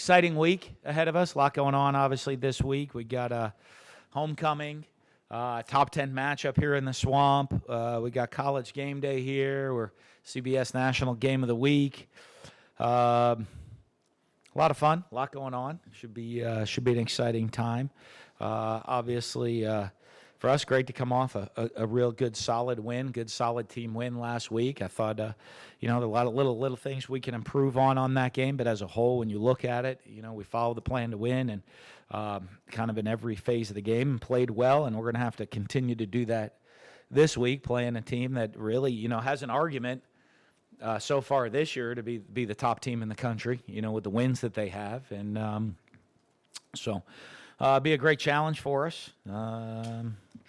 exciting week ahead of us. A lot going on, obviously, this week. We got a homecoming, top 10 matchup here in the Swamp. We got college game day here. We're CBS National Game of the Week. A lot of fun, a lot going on. Should be an exciting time. Obviously, for us, great to come off a real good, solid win, good, solid team win last week. I thought, there are a lot of little things we can improve on that game, but as a whole, when you look at it, we followed the plan to win and kind of in every phase of the game and played well, and we're going to have to continue to do that this week, playing a team that really, has an argument so far this year to be the top team in the country, with the wins that they have, and so be a great challenge for us.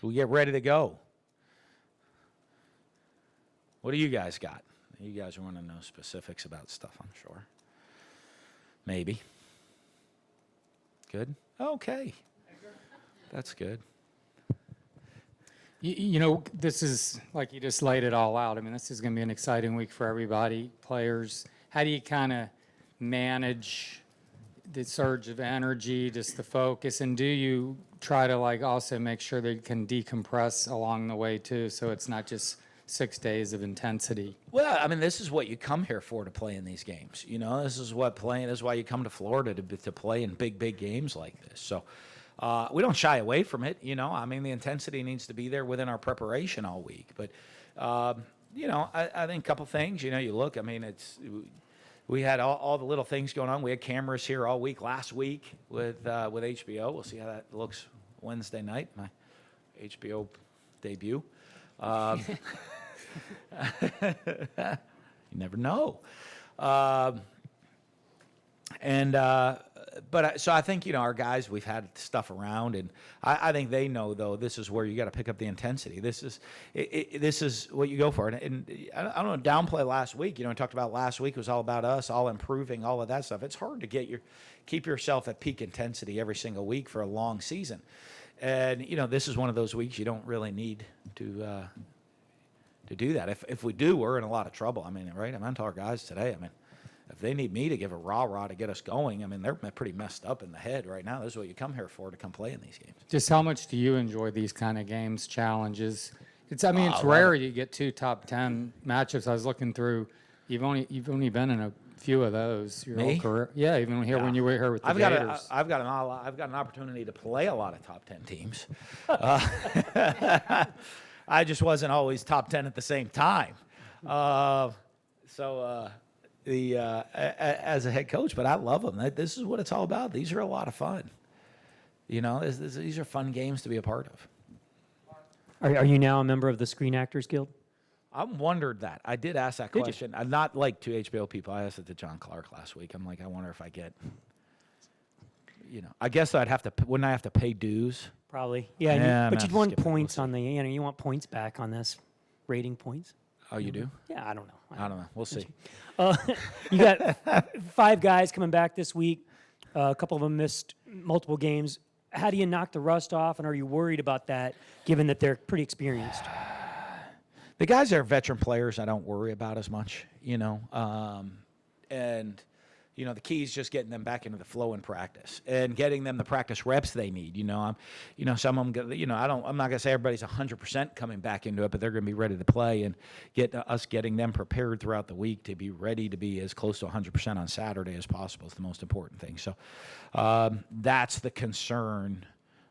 We get ready to go. What do you guys got? You guys want to know specifics about stuff, I'm sure. Maybe. Good? Okay. That's good. This is, like you just laid it all out. I mean, this is going to be an exciting week for everybody, players. How do you kind of manage the surge of energy, just the focus, and do you try to also make sure they can decompress along the way too, so it's not just 6 days of intensity? Well, I mean, this is what you come here for, to play in these games. This is why you come to Florida to play in big games like this. So we don't shy away from it. I mean, the intensity needs to be there within our preparation all week. But I think a couple things. You look. I mean, we had all the little things going on. We had cameras here all week last week with HBO. We'll see how that looks Wednesday night, my HBO debut. You never know. So I think, our guys, we've had stuff around, and I think they know, though, this is where you got to pick up the intensity. This is what you go for. And I don't want to downplay last week. I talked about last week was all about us, all improving, all of that stuff. It's hard to keep yourself at peak intensity every single week for a long season. And, this is one of those weeks you don't really need to do that. If we do, we're in a lot of trouble. I mean, right? I told our guys today, if they need me to give a rah-rah to get us going, they're pretty messed up in the head right now. This is what you come here for, to come play in these games. Just how much do you enjoy these kind of games, challenges? It's rare you get 2 top 10 matchups. I was looking through. You've only been in a few of those your whole career. Yeah, even here when you were here with the Gators. I've got an opportunity to play a lot of top 10 teams. I just wasn't always top 10 at the same time. As a head coach, but I love them. This is what it's all about. These are a lot of fun. These are fun games to be a part of. Are you now a member of the Screen Actors Guild? I wondered that. I did ask that question. I'm not like to HBO people. I asked it to John Clark last week. I'm like, I wonder if I get, I guess wouldn't I have to pay dues? Probably. Yeah, but you'd want points on the, you want points back on this, rating points. Oh, you do? Yeah, I don't know. I don't know. We'll see. You got 5 guys coming back this week. A couple of them missed multiple games. How do you knock the rust off, and are you worried about that, given that they're pretty experienced? The guys that are veteran players, I don't worry about as much, and the key is just getting them back into the flow in practice and getting them the practice reps they need. Some of them, I'm not gonna say everybody's 100% coming back into it, but they're gonna be ready to play, and getting them prepared throughout the week to be ready to be as close to 100% on Saturday as possible is the most important thing. So that's the concern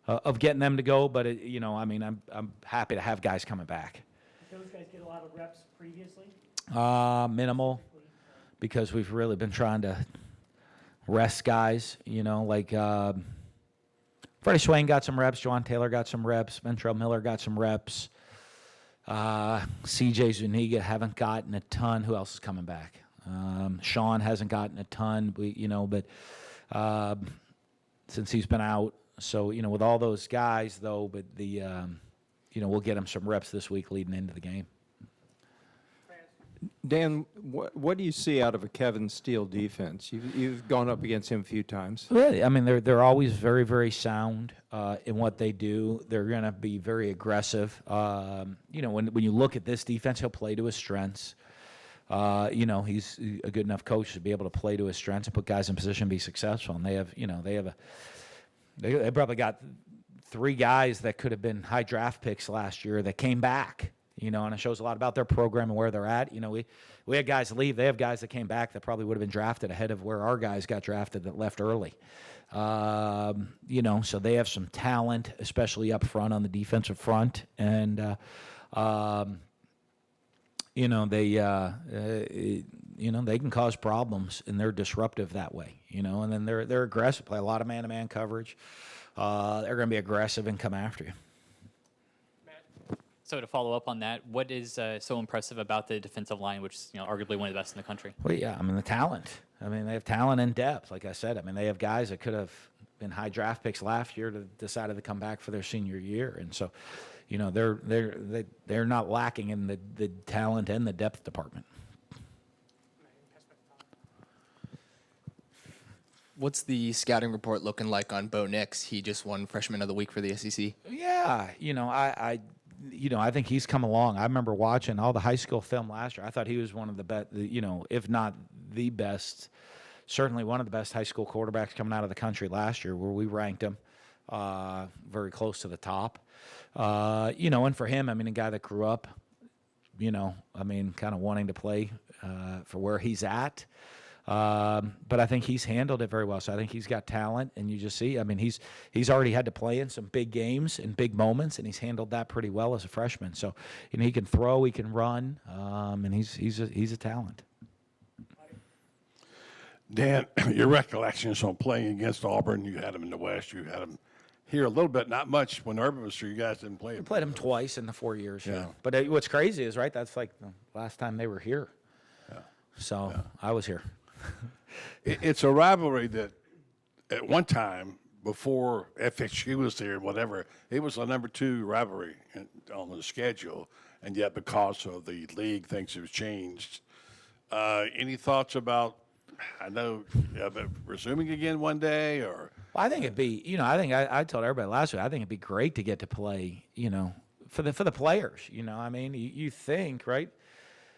of getting them to go. But I'm happy to have guys coming back. Did those guys get a lot of reps previously? Minimal. Because we've really been trying to rest guys, Freddie Swain got some reps, Juwan Taylor got some reps, Ventrell Miller got some reps, CJ Zuniga haven't gotten a ton. Who else is coming back? Sean hasn't gotten a ton, but since he's been out. So, with all those guys, though, but we'll get him some reps this week leading into the game. Dan, what do you see out of a Kevin Steele defense? You've gone up against him a few times. Really, they're always very, very sound in what they do. They're going to be very aggressive. When you look at this defense, he'll play to his strengths. he's a good enough coach to be able to play to his strengths and put guys in position to be successful. And they probably got 3 guys that could have been high draft picks last year that came back, and it shows a lot about their program and where they're at. We had guys leave. They have guys that came back that probably would have been drafted ahead of where our guys got drafted that left early. So they have some talent, especially up front on the defensive front. And, they can cause problems, and they're disruptive that way, and then they're aggressive, play a lot of man-to-man coverage. They're going to be aggressive and come after you. So to follow up on that, what is so impressive about the defensive line, which is arguably one of the best in the country? Well, yeah, the talent. They have talent and depth. Like I said, they have guys that could have been high draft picks last year that decided to come back for their senior year, and so, they're not lacking in the talent and the depth department. What's the scouting report looking like on Bo Nix? He just won Freshman of the Week for the SEC. Yeah, I think he's come along. I remember watching all the high school film last year. I thought he was one of the best, if not the best, certainly one of the best high school quarterbacks coming out of the country last year, where we ranked him very close to the top. And for him, a guy that grew up, kind of wanting to play for where he's at. But I think he's handled it very well. So I think he's got talent, and you just see, he's already had to play in some big games and big moments, and he's handled that pretty well as a freshman. So, he can throw, he can run, and he's a talent. Dan, your recollections on playing against Auburn, you had them in the West, you had them here a little bit, not much. When Urban was here, you guys didn't play them. We played them twice in the 4 years. Yeah. But what's crazy is, right, that's like the last time they were here. Yeah. So I was here. It's a rivalry that at one time, before FSU was there and whatever, it was a number 2 rivalry on the schedule. And yet because of the league, things have changed. Any thoughts about, resuming again one day? Or Well, I think it'd be, I told everybody last week, I think it'd be great to get to play, for the players, you think, right?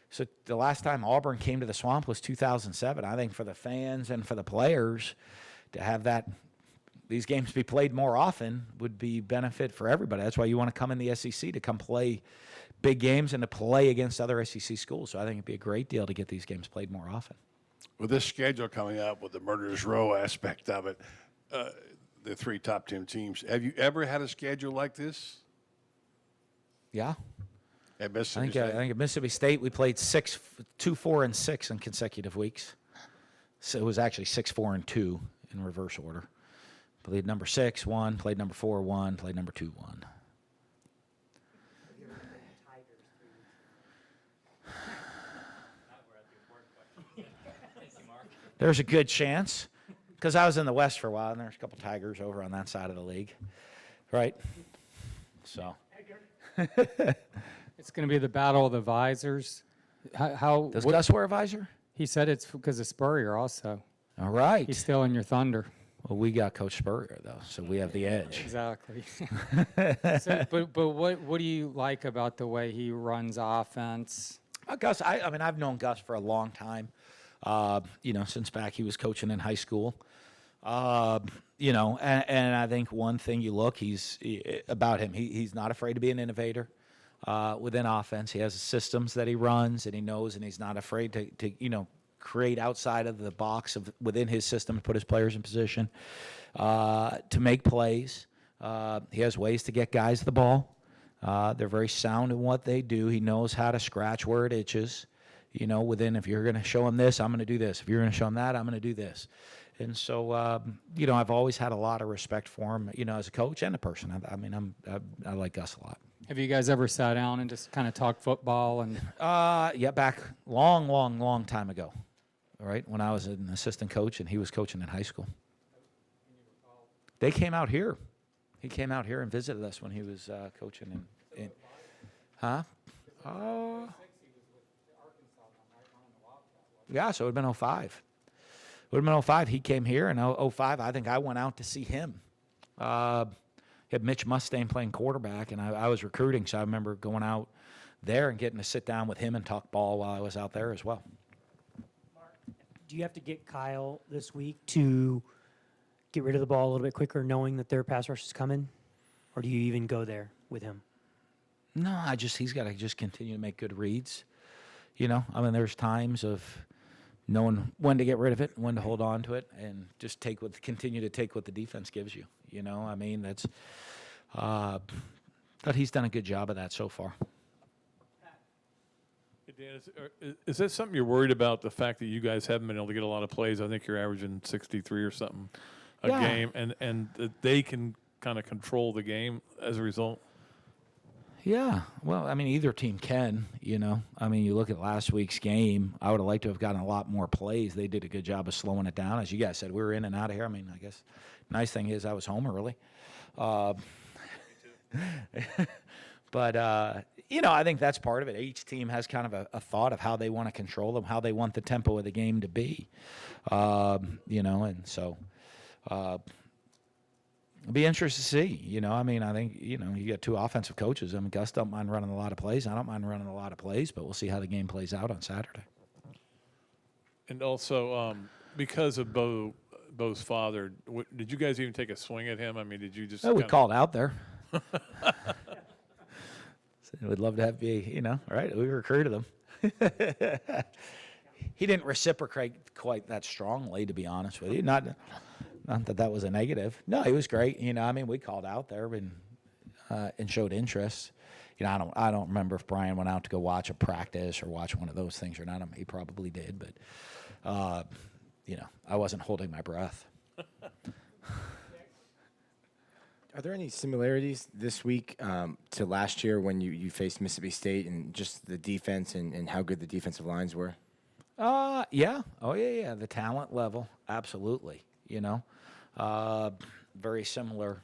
So the last time Auburn came to the Swamp was 2007. I think for the fans and for the players to have these games be played more often would be benefit for everybody. That's why you want to come in the SEC, to come play big games and to play against other SEC schools. So I think it'd be a great deal to get these games played more often. with this schedule coming up with the murderers row aspect of it, the 3 top 10 teams, have you ever had a schedule like this Yeah. at I Mississippi think, State? I think at Mississippi State we played 2, 4, and 6 in consecutive weeks. So it was actually 6, 4, and 2 in reverse order. Played number 6, 1, played number 4, 1, played number 2, 1. There's a good chance, because I was in the West for a while, and there's a couple Tigers over on that side of the league, right? So. It's going to be the battle of the visors. Does Gus wear a visor? He said it's because of Spurrier also. All right. He's stealing your thunder. Well, we got Coach Spurrier, though, so we have the edge. Exactly. But what do you like about the way he runs offense? Gus, I mean, I've known Gus for a long time, since back he was coaching in high school. And I think one thing you look, about him, he's not afraid to be an innovator within offense. He has systems that he runs, and he knows, and he's not afraid to create outside of the box within his system to put his players in position to make plays. He has ways to get guys the ball. They're very sound in what they do. He knows how to scratch where it itches. If you're going to show him this, I'm going to do this. If you're going to show him that, I'm going to do this. And so, I've always had a lot of respect for him, as a coach and a person. I like Gus a lot. Have you guys ever sat down and just kind of talked football? And Yeah, back long time ago, right, when I was an assistant coach and he was coaching in high school. They came out here. He came out here and visited us when he was coaching in huh? Yeah, so it would have been 05. It would have been 05. He came here, and 05, I think I went out to see him. He had Mitch Mustang playing quarterback, and I was recruiting, so I remember going out there and getting to sit down with him and talk ball while I was out there as well. Do you have to get Kyle this week to get rid of the ball a little bit quicker, knowing that their pass rush is coming? Or do you even go there with him? No, he's got to just continue to make good reads. You know, I mean, there's times of knowing when to get rid of it, when to hold on to it, and just continue to take what the defense gives you. You know, I mean, that's, but he's done a good job of that so far. Hey, Dan, is that something you're worried about, the fact that you guys haven't been able to get a lot of plays? I think you're averaging 63 or something a Yeah. game, and that they can kind of control the game as a result? Yeah, well, I mean, either team can, you know. I mean, you look at last week's game, I would have liked to have gotten a lot more plays. They did a good job of slowing it down. As you guys said, we were in and out of here. I mean, I guess nice thing is I was home early. But, you know, I think that's part of it. Each team has kind of a thought of how they want to control them, how they want the tempo of the game to be, you know, and so it'll be interesting to see. You know, I mean, I think, you know, you got two offensive coaches. I mean, Gus don't mind running a lot of plays. I don't mind running a lot of plays, but we'll see how the game plays out on Saturday. And also, because of Bo's father, did you guys even take a swing at him? I mean, did you just? Oh, we kinda- called out there. So we'd love to have you, you know, all right, we recruited him. He didn't reciprocate quite that strongly, to be honest with you. Not that that was a negative. No, he was great. You know, I mean, we called out there and showed interest. You know, I don't remember if Brian went out to go watch a practice or watch one of those things or not. I mean, he probably did, but you know, I wasn't holding my breath. Are there any similarities this week to last year when you faced Mississippi State and just the defense and how good the defensive lines were? Yeah. Oh, yeah. The talent level, absolutely. You know, very similar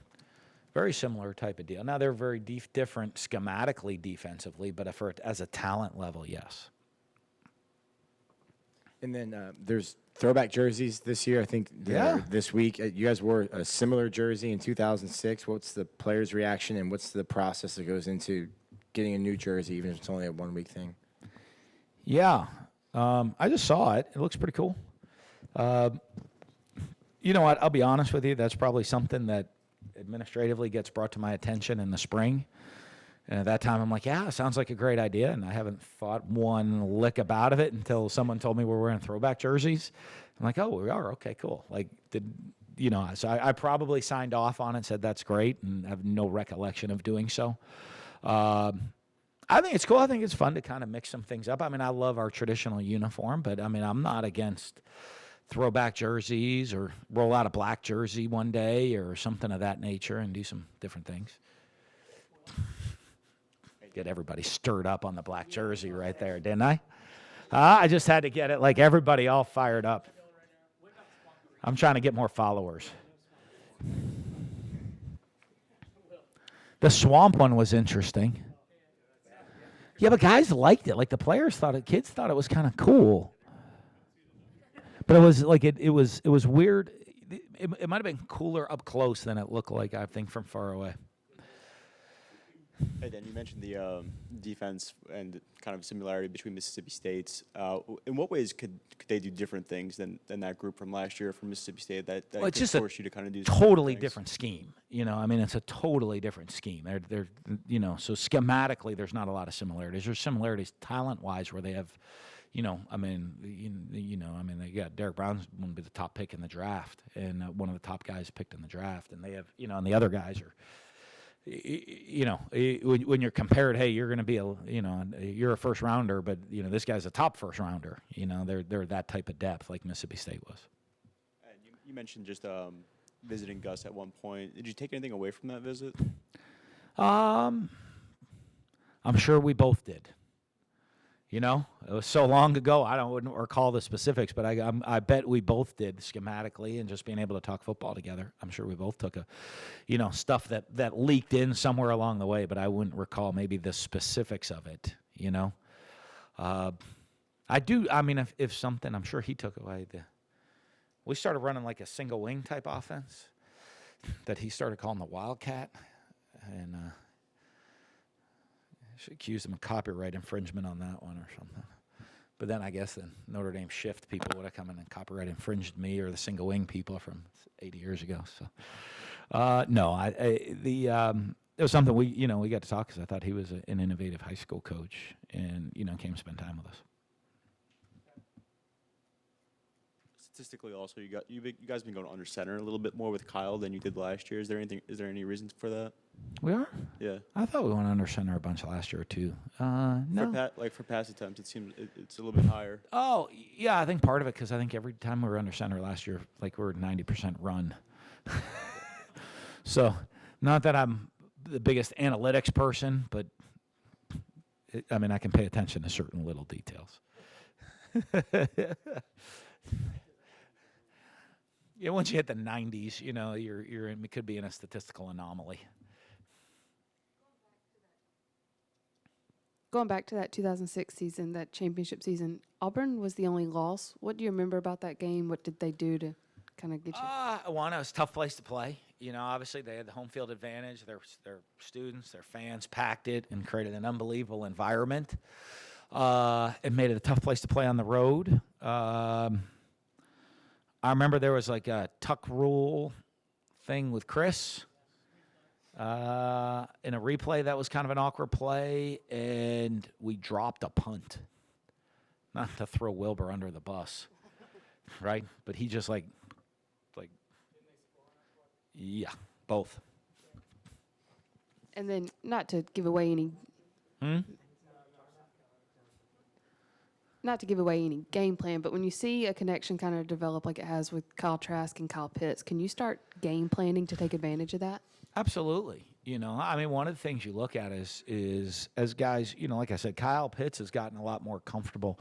type of deal. Now they're very different schematically defensively, but as a talent level, yes. And then there's throwback jerseys this year. I think this week you guys wore a similar jersey in 2006. What's the players' reaction and what's the process that goes into getting a new jersey, even if it's only a 1 week thing? Yeah, I just saw it. It looks pretty cool. You know what? I'll be honest with you. That's probably something that administratively gets brought to my attention in the spring. And at that time, I'm like, yeah, sounds like a great idea. And I haven't thought one lick about it until someone told me we're wearing throwback jerseys. I'm like, oh, we are? Okay, cool. Like, so I probably signed off on it, said that's great, and have no recollection of doing so. I think it's cool. I think it's fun to kind of mix some things up. I mean, I love our traditional uniform, but, I mean, I'm not against throwback jerseys or roll out a black jersey one day or something of that nature and do some different things. Get everybody stirred up on the black jersey right there, didn't I? I just had to get it like everybody all fired up. I'm trying to get more followers. The swamp one was interesting. Yeah, but guys liked it. Like the players kids thought it was kind of cool. But it was like it was weird. It might have been cooler up close than it looked like, I think, from far away. Hey, Dan, you mentioned the defense and kind of similarity between Mississippi State's. In what ways could they do different things than that group from last year from Mississippi State that Well, could it's just force you to kind of do totally things? different scheme. You know, I mean, it's a totally different scheme. They're you know, so schematically, there's not a lot of similarities. There's similarities talent-wise where they have, you know, I mean, they got Derek Brown's going to be the top pick in the draft and one of the top guys picked in the draft, and they have, you know, and the other guys are. You know, when you're compared, hey, you're going to be you're a first rounder, but you know this guy's a top first rounder. You know, they're that type of depth like Mississippi State was. And you mentioned just visiting Gus at one point. Did you take anything away from that visit? I'm sure we both did. You know, it was so long ago, wouldn't recall the specifics, but I bet we both did schematically and just being able to talk football together. I'm sure we both took stuff that leaked in somewhere along the way, but I wouldn't recall maybe the specifics of it, you know. I do, I mean, if something, I'm sure he took away we started running like a single wing type offense that he started calling the Wildcat, and should accuse him of copyright infringement on that one or something. But then I guess the Notre Dame shift people would have come in and copyright infringed me or the single wing people from 80 years ago. So no, it was something we got to talk because I thought he was an innovative high school coach and came spend time with us. Statistically, also, you guys been going under center a little bit more with Kyle than you did last year. Is there any reasons for that? We are? Yeah. I thought we went under center a bunch last year too. No. For pass attempts, it seems it's a little bit higher. Oh, yeah, I think part of it because I think every time we were under center last year, like we were 90% run. So, not that I'm the biggest analytics person, but I can pay attention to certain little details. Yeah, once you hit the 90s, it could be in a statistical anomaly. Going back to that 2006 season, that championship season, Auburn was the only loss. What do you remember about that game? What did they do to kind of get you? One, it was a tough place to play. Obviously they had the home field advantage. Their students, their fans packed it and created an unbelievable environment. It made it a tough place to play on the road. I remember there was like a tuck rule thing with Chris. In a replay, that was kind of an awkward play, and we dropped a punt. Not to throw Wilbur under the bus, right? But he just yeah, both. And then, not to give away any not to give away any game plan, but when you see a connection kind of develop like it has with Kyle Trask and Kyle Pitts, can you start game planning to take advantage of that? Absolutely. One of the things you look at is as guys, like I said, Kyle Pitts has gotten a lot more comfortable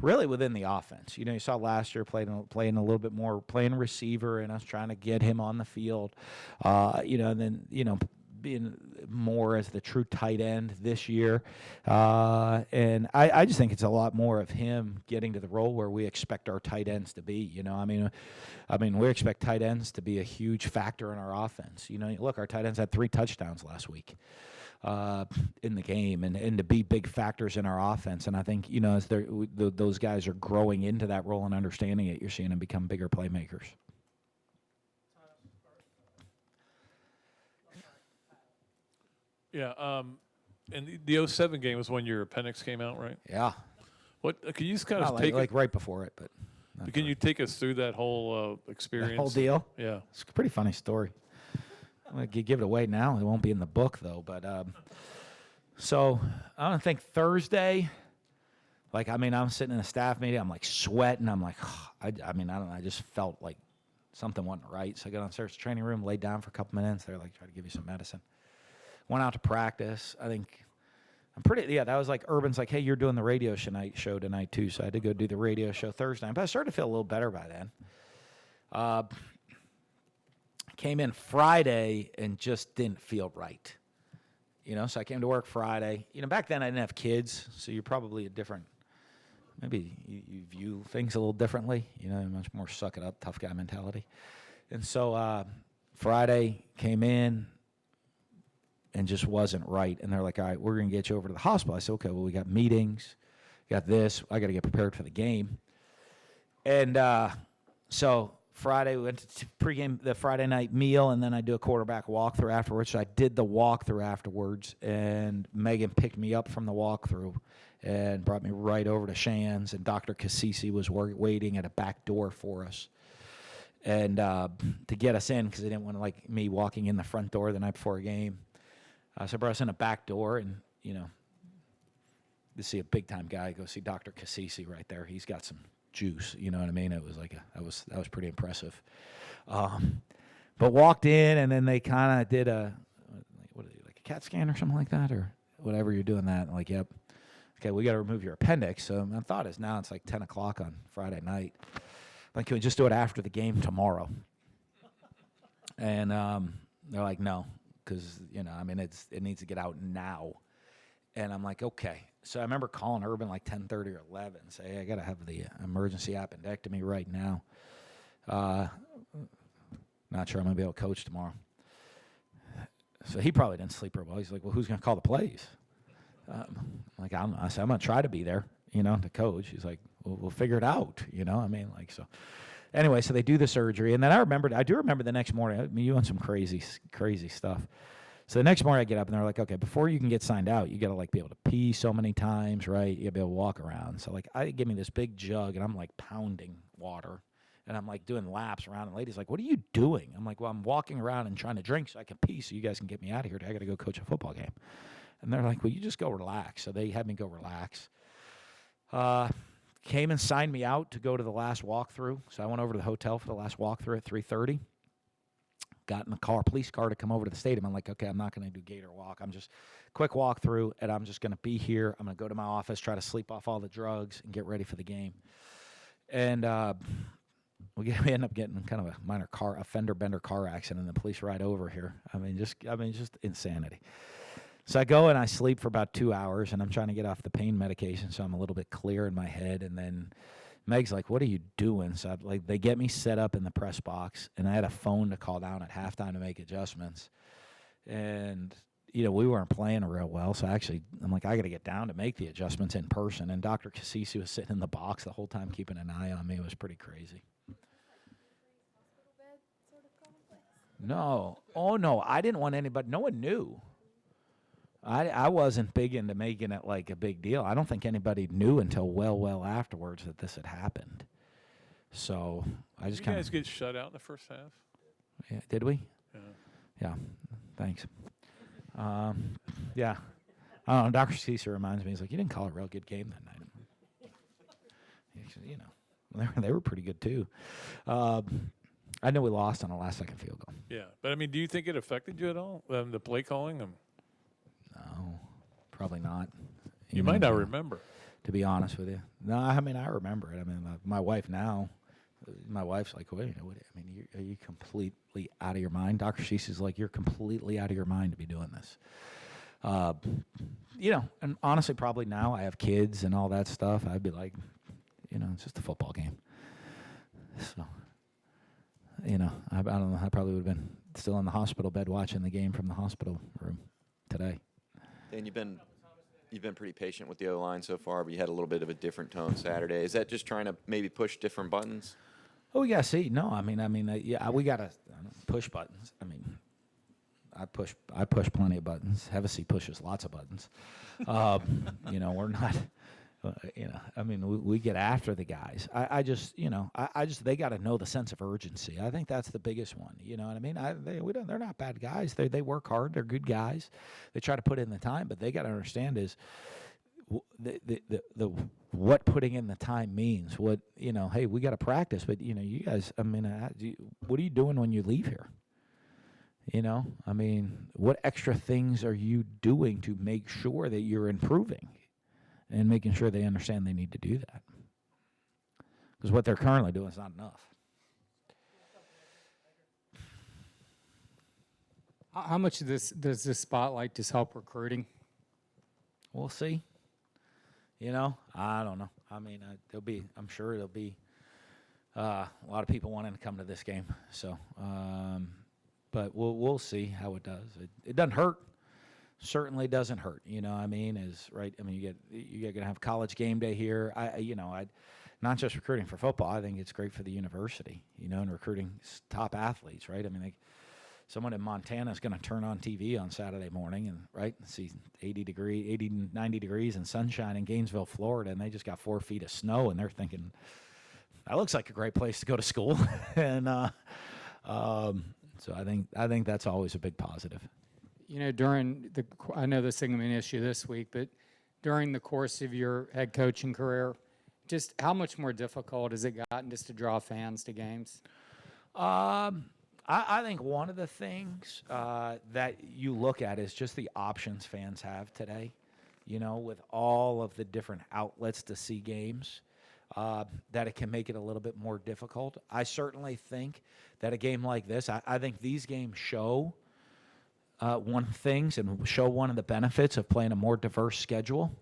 really within the offense. You saw last year playing a little bit more, playing receiver and us trying to get him on the field. And then, being more as the true tight end this year. And I just think it's a lot more of him getting to the role where we expect our tight ends to be. We expect tight ends to be a huge factor in our offense. Look, our tight ends had 3 touchdowns last week in the game and to be big factors in our offense. And I think, as those guys are growing into that role and understanding it, you're seeing them become bigger playmakers. Yeah, and the 07 game was when your appendix came out, right? Yeah. What can you just kind of Not take like right before it, but can you take us through that whole experience? the whole deal? Yeah. It's a pretty funny story. I'm going to give it away now. It won't be in the book, though. But so I don't think Thursday, I'm sitting in a staff meeting. I'm, sweating. I'm like, I don't know. I just felt like something wasn't right. So I got downstairs to the training room, laid down for a couple minutes. They're like, try to give you some medicine. Went out to practice. That was Urban's like, hey, you're doing the radio show tonight too. So I had to go do the radio show Thursday night. But I started to feel a little better by then. Came in Friday and just didn't feel right. So I came to work Friday. Back then I didn't have kids, so you're probably a different, maybe you view things a little differently, much more suck it up, tough guy mentality. And so Friday came in, and just wasn't right. And they're like, all right, we're going to get you over to the hospital. I said, okay, well, we got meetings, got this. I got to get prepared for the game. And so Friday, we went to pregame, the Friday night meal, and then I do a quarterback walkthrough afterwards. So I did the walkthrough afterwards, and Megan picked me up from the walkthrough and brought me right over to Shan's, and Dr. Cassisi was waiting at a back door for us. And to get us in, because they didn't want me walking in the front door the night before a game. So I brought us in a back door, and, to see a big-time guy, go see Dr. Cassisi right there. He's got some juice, you know what I mean? It was that was pretty impressive. But walked in, and then they kind of did a CAT scan or something like that, or whatever you're doing that. I'm yep. Okay, we got to remove your appendix. So my thought is now it's 10 o'clock on Friday night. Can we just do it after the game tomorrow? And they're like, no. Because, it needs to get out now. And I'm like, okay. So I remember calling Urban 10:30 or 11 and say, hey, I got to have the emergency appendectomy right now. Not sure I'm going to be able to coach tomorrow. So he probably didn't sleep real well. He's like, well, who's going to call the plays? Like, I don't know. I said, I'm going to try to be there, to coach. He's like, well, we'll figure it out, so. Anyway, so they do the surgery. And then I do remember the next morning. I mean, you want some crazy stuff. So the next morning I get up and they're like, okay, before you can get signed out, you got to like be able to pee so many times, right? You got to be able to walk around. So like I give me this big jug and I'm like pounding water and I'm like doing laps around. And the lady's like, what are you doing? I'm like, well, I'm walking around and trying to drink so I can pee so you guys can get me out of here. I got to go coach a football game. And they're like, well, you just go relax. So they had me go relax. Came and signed me out to go to the last walkthrough. So I went over to the hotel for the last walkthrough at 3:30. Got in the police car to come over to the stadium. I'm like, okay, I'm not going to do Gator walk. I'm just quick walk through, and I'm just going to be here. I'm going to go to my office, try to sleep off all the drugs, and get ready for the game. And we end up getting kind of a minor fender bender car accident, and the police ride over here. I mean, just insanity. So I go and I sleep for about 2 hours, and I'm trying to get off the pain medication, so I'm a little bit clear in my head, and then Meg's like, what are you doing? So they get me set up in the press box, and I had a phone to call down at halftime to make adjustments. And, we weren't playing real well, so I'm like, I got to get down to make the adjustments in person. And Dr. Cassisi was sitting in the box the whole time keeping an eye on me. It was pretty crazy. No. Oh, no, I didn't want anybody. No one knew. I wasn't big into making it like a big deal. I don't think anybody knew until well afterwards that this had happened. So I just Did you kind guys of get shut out in the first half? yeah, did we? Yeah. Yeah. Thanks. Yeah. I don't know. Dr. Caesar reminds me. He's like, you didn't call it a real good game that night. He said, they were pretty good too. I know we lost on a last-second field goal. Yeah, but I mean, do you think it affected you at all? The play calling? No, probably not. You might not remember. To be honest with you. No, I mean, I remember it. I mean, my wife now, my wife's like, wait, are you completely out of your mind? Dr. Shee's like, you're completely out of your mind to be doing this. And honestly, probably now I have kids and all that stuff. I'd be like, it's just a football game. So, I don't know. I probably would have been still in the hospital bed watching the game from the hospital room today. Dan, you've been pretty patient with the O-line so far, but you had a little bit of a different tone Saturday. Is that just trying to maybe push different buttons? Oh, we got to see. No, yeah, we got to push buttons. I mean, I push plenty of buttons. Hevesy pushes lots of buttons. We're not. We get after the guys. I just they got to know the sense of urgency. I think that's the biggest one. You know what I mean? They're not bad guys. They work hard. They're good guys. They try to put in the time, but they got to understand is the what putting in the time means. What hey, we got to practice, but you guys. What are you doing when you leave here? What extra things are you doing to make sure that you're improving? And making sure they understand they need to do that. Because what they're currently doing is not enough. How much does this spotlight just help recruiting? We'll see. I don't know. I'm sure there'll be a lot of people wanting to come to this game. So, but we'll see how it does. It doesn't hurt. Certainly doesn't hurt, is right. You're gonna have college game day here. I not just recruiting for football. I think it's great for the university, and recruiting top athletes, right? Someone in Montana is gonna turn on TV on Saturday morning and see 80, 90 degrees and sunshine in Gainesville, Florida, and they just got 4 feet of snow, and they're thinking that looks like a great place to go to school, and so I think that's always a big positive. I know this isn't an issue this week, but during the course of your head coaching career, just how much more difficult has it gotten just to draw fans to games? I think one of the things that you look at is just the options fans have today, with all of the different outlets to see games, that it can make it a little bit more difficult. I certainly think that a game like this, I think these games show one of the things and show one of the benefits of playing a more diverse schedule,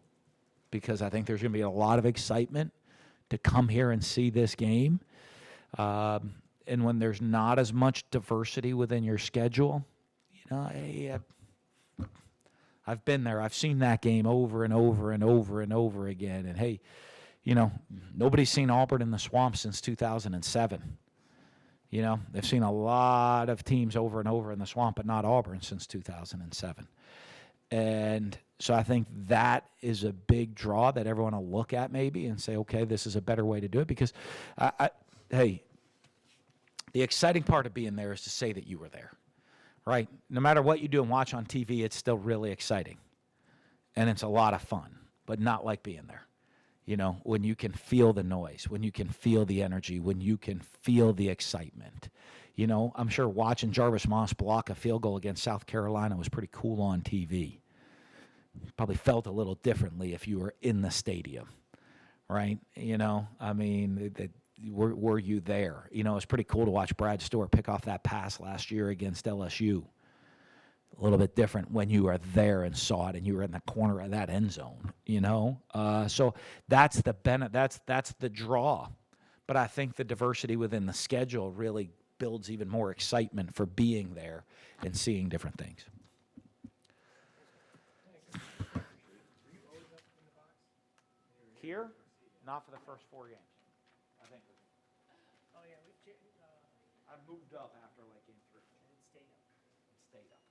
because I think there's going to be a lot of excitement to come here and see this game. And when there's not as much diversity within your schedule, I I've been there. I've seen that game over and over and over and over again. And hey, nobody's seen Auburn in the swamp since 2007. They've seen a lot of teams over and over in the swamp, but not Auburn since 2007. And so I think that is a big draw that everyone will look at maybe and say, okay, this is a better way to do it. Because, hey, the exciting part of being there is to say that you were there, right? No matter what you do and watch on TV, it's still really exciting. And it's a lot of fun, but not like being there. When you can feel the noise, when you can feel the energy, when you can feel the excitement. I'm sure watching Jarvis Moss block a field goal against South Carolina was pretty cool on TV. Probably felt a little differently if you were in the stadium, right? Were you there? It's pretty cool to watch Brad Stewart pick off that pass last year against LSU. A little bit different when you were there and saw it and you were in the corner of that end zone, So that's that's the draw. But I think the diversity within the schedule really builds even more excitement for being there and seeing different things. Here, not for the first 4 games. I think. Oh yeah, I moved up after game 3. It stayed up.